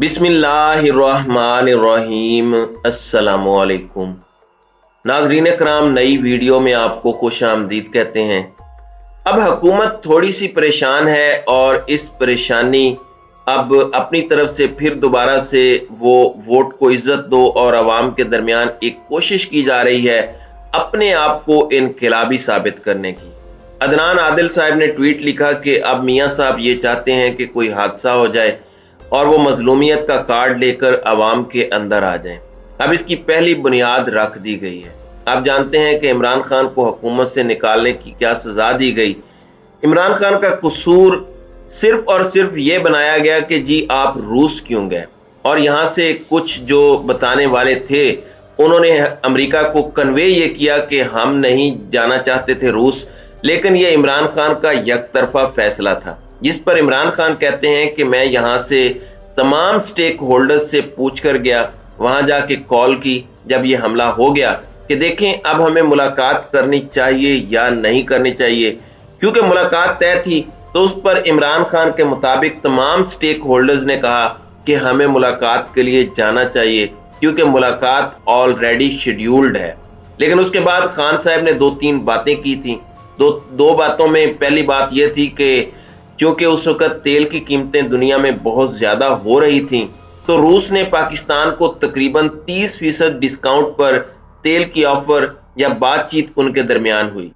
बिस्मिल्लाहिर्रहमानिर्रहीम। अस्सलामुअलैकुम नाज़रीन कराम, नई वीडियो में आपको खुश आमदीद कहते हैं। अब हुकूमत थोड़ी सी परेशान है और इस परेशानी अब अपनी तरफ से फिर दोबारा से वो वोट को इज्जत दो और आवाम के दरमियान एक कोशिश की जा रही है अपने आप को इनकलाबी साबित करने की। अदनान आदिल साहब ने ट्वीट लिखा कि अब मियाँ साहब ये चाहते हैं कि कोई हादसा हो जाए और वो मजलूमियत का कार्ड लेकर अवाम के अंदर आ जाएं। अब इसकी पहली बुनियाद रख दी गई है। आप जानते हैं कि इमरान खान को हुकूमत से निकालने की क्या सजा दी गई। इमरान खान का कसूर सिर्फ और सिर्फ ये बनाया गया कि जी आप रूस क्यों गए, और यहाँ से कुछ जो बताने वाले थे उन्होंने अमेरिका को कन्वे ये किया कि हम नहीं जाना चाहते थे रूस, लेकिन ये इमरान खान का यकतरफा फैसला था, जिस पर इमरान खान कहते हैं कि मैं यहाँ से तमाम स्टेक होल्डर्स से पूछ कर गया, वहां जाके कॉल की जब ये हमला हो गया कि देखें अब हमें मुलाकात करनी चाहिए या नहीं करनी चाहिए। क्योंकि मुलाकात तय थी तो उस पर इमरान खान के मुताबिक तमाम स्टेक होल्डर्स ने कहा कि हमें मुलाकात के लिए जाना चाहिए क्योंकि मुलाकात ऑलरेडी शेड्यूल्ड है। लेकिन उसके बाद खान साहब ने दो तीन बातें की थी। दो बातों में पहली बात यह थी कि क्योंकि उस वक्त तेल की कीमतें दुनिया में बहुत ज्यादा हो रही थीं, तो रूस ने पाकिस्तान को तकरीबन 30% डिस्काउंट पर तेल की ऑफर या बातचीत उनके दरमियान हुई।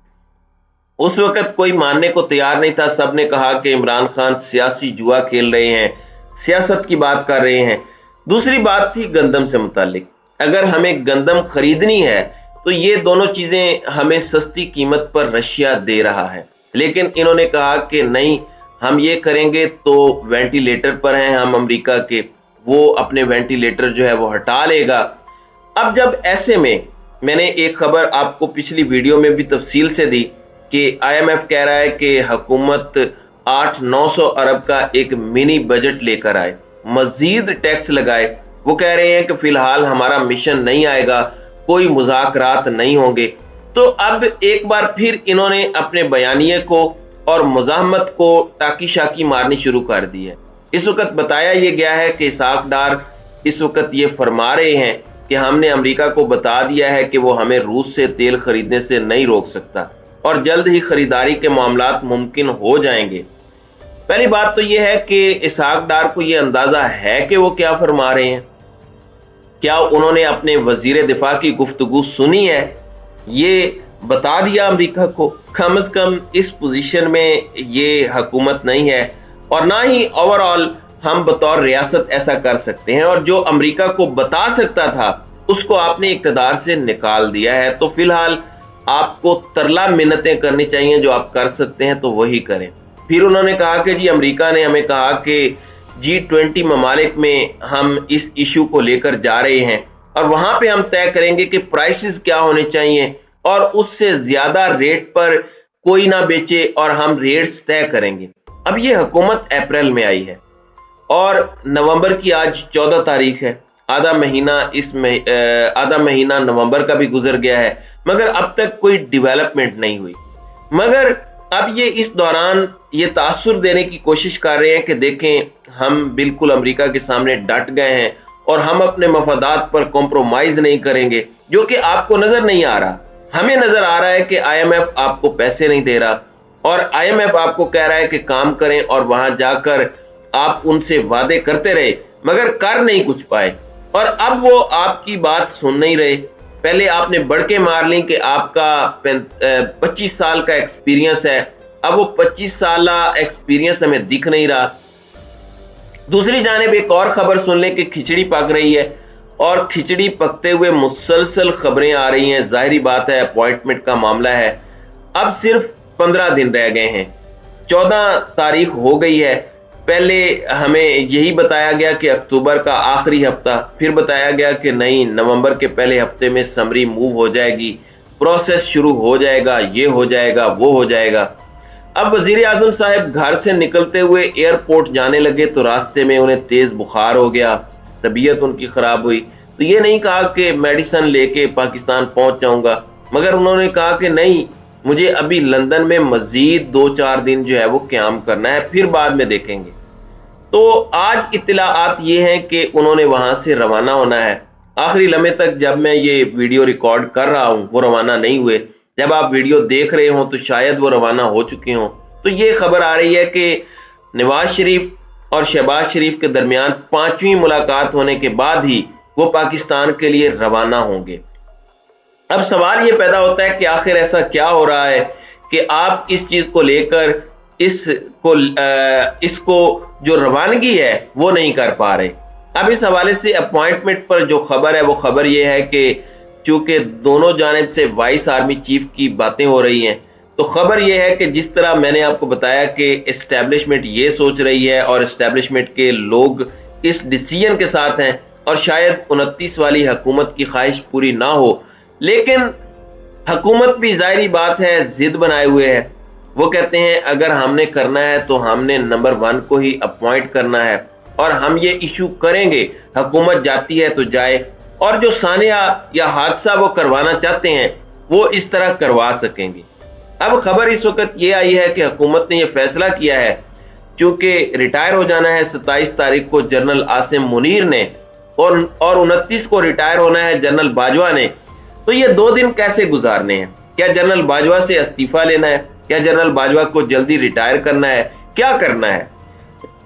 उस वक्त कोई मानने को तैयार नहीं था। सब ने कहा कि इमरान खान सियासी जुआ खेल रहे हैं, सियासत की बात कर रहे हैं। दूसरी बात थी गंदम से मुतालिक। अगर हमें गंदम खरीदनी है तो ये दोनों चीजें हमें सस्ती कीमत पर रशिया दे रहा है, लेकिन इन्होंने कहा कि नहीं, हम ये करेंगे तो वेंटिलेटर पर हैं हम अमेरिका के, वो अपने वेंटिलेटर जो है वो हटा लेगा। अब जब ऐसे में मैंने एक खबर आपको पिछली वीडियो में भी तफसील से दी कि आईएमएफ कह रहा है कि हुकूमत 800-900 अरब का एक मिनी बजट लेकर आए, मजीद टैक्स लगाए। वो कह रहे हैं कि फिलहाल हमारा मिशन नहीं आएगा, कोई मुज़ाकरात नहीं होंगे। तो अब एक बार फिर इन्होंने अपने बयानिए को और मुज़ाहमत को टाकी शाकी मारनी शुरू कर दी है। इस वक्त बताया यह गया है कि इसहाक डार इस वक्त ये फरमा रहे हैं कि हमने अमेरिका को बता दिया है कि वो हमें रूस से तेल खरीदने से नहीं रोक सकता और जल्द ही खरीदारी के मामलात मुमकिन हो जाएंगे। पहली बात तो यह है कि इसहाक डार को यह अंदाजा है कि वो क्या फरमा रहे हैं। क्या उन्होंने अपने वजीर दिफा की गुफ्तगू सुनी है? ये बता दिया अमेरिका को। कम से कम इस पोजीशन में ये हुकूमत नहीं है और ना ही ओवरऑल हम बतौर रियासत ऐसा कर सकते हैं, और जो अमेरिका को बता सकता था उसको आपने इक़्तिदार से निकाल दिया है। तो फिलहाल आपको तरला मिन्नतें करनी चाहिए, जो आप कर सकते हैं तो वही करें। फिर उन्होंने कहा कि जी अमेरिका ने हमें कहा कि G20 ममालिक में हम इस इशू को लेकर जा रहे हैं और वहां पे हम तय करेंगे कि प्राइसेस क्या होने चाहिए और उससे ज्यादा रेट पर कोई ना बेचे और हम रेट्स तय करेंगे। अब ये हुकूमत अप्रैल में आई है और नवंबर की आज 14 तारीख है। आधा महीना नवंबर का भी गुजर गया है, मगर अब तक कोई डेवलपमेंट नहीं हुई। मगर अब ये इस दौरान ये तासुर देने की कोशिश कर रहे हैं कि देखें हम बिल्कुल अमेरिका के सामने डट गए हैं और हम अपने मफादात पर कॉम्प्रोमाइज नहीं करेंगे, जो कि आपको नजर नहीं आ रहा। हमें नजर आ रहा है कि आईएमएफ आपको पैसे नहीं दे रहा और आईएमएफ आपको कह रहा है कि काम करें, और वहां जाकर आप उनसे वादे करते रहे मगर कर नहीं कुछ पाए, और अब वो आपकी बात सुन नहीं रहे। पहले आपने बढ़के मार ली कि आपका 25 साल का एक्सपीरियंस है, अब वो 25 साल एक्सपीरियंस हमें दिख नहीं रहा। दूसरी जानिब एक और खबर सुन लें कि खिचड़ी पक रही है, और खिचड़ी पकते हुए मुसलसल खबरें आ रही हैं। जाहिर बात है अपॉइंटमेंट का मामला है। अब सिर्फ 15 दिन रह गए हैं, 14 तारीख हो गई है। पहले हमें यही बताया गया कि अक्टूबर का आखिरी हफ्ता, फिर बताया गया कि नहीं, नवंबर के पहले हफ्ते में समरी मूव हो जाएगी, प्रोसेस शुरू हो जाएगा, ये हो जाएगा, वो हो जाएगा। अब वजीर आजम साहब घर से निकलते हुए एयरपोर्ट जाने लगे तो रास्ते में उन्हें तेज बुखार हो गया, तबीयत उनकी खराब हुई। तो ये नहीं कहा कि मेडिसिन लेके पाकिस्तान पहुंच जाऊंगा, मगर उन्होंने कहा कि नहीं, मुझे अभी लंदन में मजीद 2-4 दिन जो है वो क्याम करना है, फिर बाद में देखेंगे। تو آج اطلاعات یہ ہیں کہ انہوں نے وہاں سے روانہ ہونا ہے۔ آخری لمحے تک جب میں یہ ویڈیو ریکارڈ کر رہا ہوں وہ روانہ نہیں ہوئے، جب آپ ویڈیو دیکھ رہے ہوں تو شاید وہ روانہ ہو چکے ہوں۔ تو یہ خبر آ رہی ہے کہ نواز شریف اور شہباز شریف کے درمیان 5ویں ملاقات ہونے کے بعد ہی وہ پاکستان کے لیے روانہ ہوں گے۔ اب سوال یہ پیدا ہوتا ہے کہ آخر ایسا کیا ہو رہا ہے کہ آپ اس چیز کو لے کر اس کو جو روانگی ہے وہ نہیں کر پا رہے۔ اب اس حوالے سے اپوائنٹمنٹ پر جو خبر ہے وہ خبر یہ ہے کہ چونکہ دونوں جانب سے وائس آرمی چیف کی باتیں ہو رہی ہیں، تو خبر یہ ہے کہ جس طرح میں نے آپ کو بتایا کہ اسٹیبلشمنٹ یہ سوچ رہی ہے اور اسٹیبلشمنٹ کے لوگ اس ڈیسیژن کے ساتھ ہیں، اور شاید 29 والی حکومت کی خواہش پوری نہ ہو، لیکن حکومت بھی ظاہری بات ہے ضد بنائے ہوئے ہے۔ وہ کہتے ہیں اگر ہم نے کرنا ہے تو ہم نے نمبر 1 کو ہی اپوائنٹ کرنا ہے، اور ہم یہ ایشو کریں گے، حکومت جاتی ہے تو جائے، اور جو سانحہ یا حادثہ وہ کروانا چاہتے ہیں وہ اس طرح کروا سکیں گے۔ اب خبر اس وقت یہ آئی ہے کہ حکومت نے یہ فیصلہ کیا ہے، چونکہ ریٹائر ہو جانا ہے 27 تاریخ کو جنرل عاصم منیر نے، اور 29 کو ریٹائر ہونا ہے جنرل باجوہ نے، تو یہ 2 دن کیسے گزارنے ہیں؟ کیا جنرل باجوہ سے استعفیٰ لینا ہے؟ کیا جنرل باجوہ کو جلدی ریٹائر کرنا ہے؟ کیا کرنا ہے؟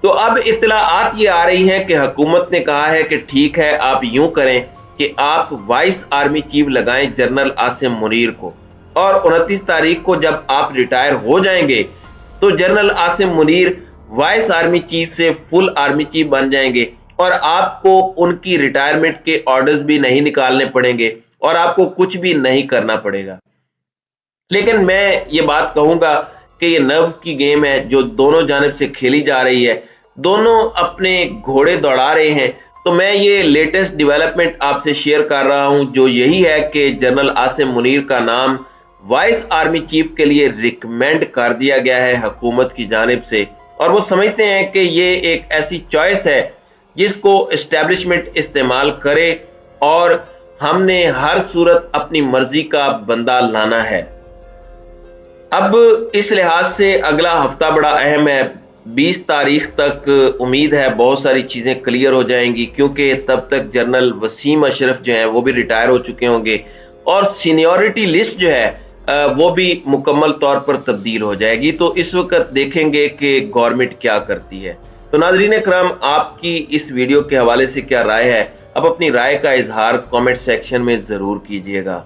تو اب اطلاعات یہ آ رہی ہیں کہ حکومت نے کہا ہے کہ ٹھیک ہے، آپ یوں کریں کہ آپ وائس آرمی چیف لگائیں جنرل عاصم منیر کو، اور 29 تاریخ کو جب آپ ریٹائر ہو جائیں گے تو general Asim Munir vice army chief سے فل آرمی چیف بن جائیں گے، اور آپ کو ان کی ریٹائرمنٹ کے آرڈرز بھی نہیں نکالنے پڑیں گے اور آپ کو کچھ بھی نہیں کرنا پڑے گا۔ لیکن میں یہ بات کہوں گا کہ یہ نروز کی گیم ہے جو دونوں جانب سے کھیلی جا رہی ہے، دونوں اپنے گھوڑے دوڑا رہے ہیں۔ تو میں یہ لیٹسٹ ڈیولپمنٹ آپ سے شیئر کر رہا ہوں، جو یہی ہے کہ جنرل عاصم منیر کا نام وائس آرمی چیف کے لیے ریکمینڈ کر دیا گیا ہے حکومت کی جانب سے، اور وہ سمجھتے ہیں کہ یہ ایک ایسی چوائس ہے جس کو اسٹیبلشمنٹ استعمال کرے، اور ہم نے ہر صورت اپنی مرضی کا بندہ لانا ہے۔ اب اس لحاظ سے اگلا ہفتہ بڑا اہم ہے۔ 20 تاریخ تک امید ہے بہت ساری چیزیں کلیئر ہو جائیں گی، کیونکہ تب تک جنرل وسیم اشرف جو ہیں وہ بھی ریٹائر ہو چکے ہوں گے، اور سینیورٹی لسٹ جو ہے وہ بھی مکمل طور پر تبدیل ہو جائے گی۔ تو اس وقت دیکھیں گے کہ گورنمنٹ کیا کرتی ہے۔ تو ناظرین اکرام، آپ کی اس ویڈیو کے حوالے سے کیا رائے ہے؟ اب اپنی رائے کا اظہار کامنٹ سیکشن میں ضرور کیجیے گا۔